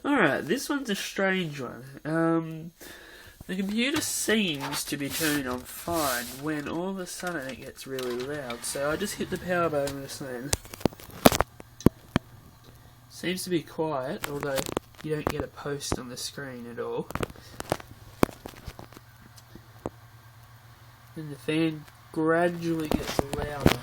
Alright, this one's a strange one. The computer seems to be turning on fine when all of a sudden it gets really loud. So I just hit the power button this then. Seems to be quiet, although you don't get a post on the screen at all. And the fan gradually gets louder.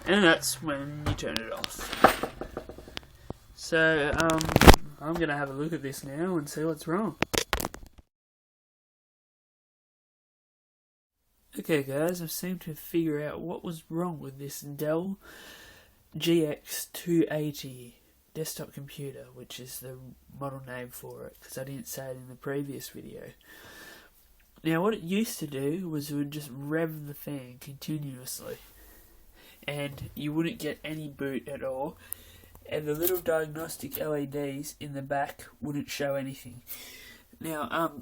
And that's when you turn it off. So, I'm going to have a look at this now and see what's wrong. Okay guys, I've seemed to figure out what was wrong with this Dell GX280 desktop computer, which is the model name for it, because I didn't say it in the previous video. Now what it used to do was it would just rev the fan continuously, and you wouldn't get any boot at all, and the little diagnostic LEDs in the back wouldn't show anything. Now,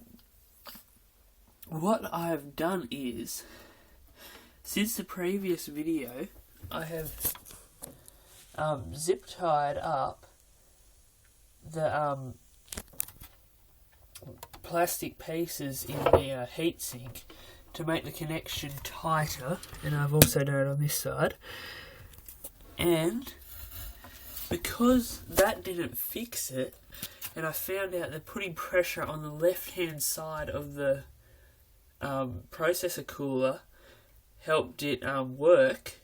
what I have done is, since the previous video, I have zip tied up the plastic pieces in the heatsink to make the connection tighter, and I've also done it on this side. And because that didn't fix it, and I found out that putting pressure on the left hand side of the processor cooler helped it work,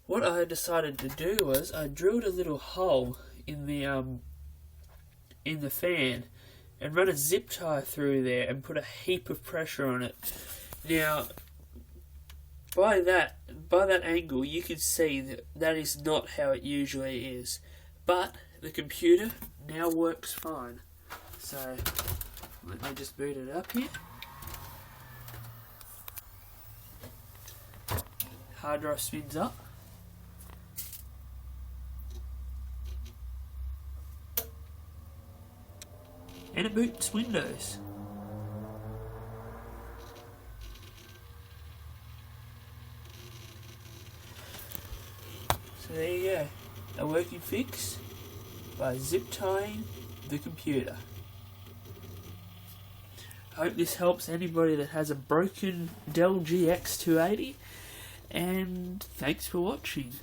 what I decided to do was I drilled a little hole in the fan and run a zip tie through there and put a heap of pressure on it. Now, by that angle, you can see that that is not how it usually is. But the computer now works fine. So, let me just boot it up here. Hard drive spins up. And it boots Windows. So there you go, a working fix by zip tying the computer. I hope this helps anybody that has a broken Dell GX280, and thanks for watching.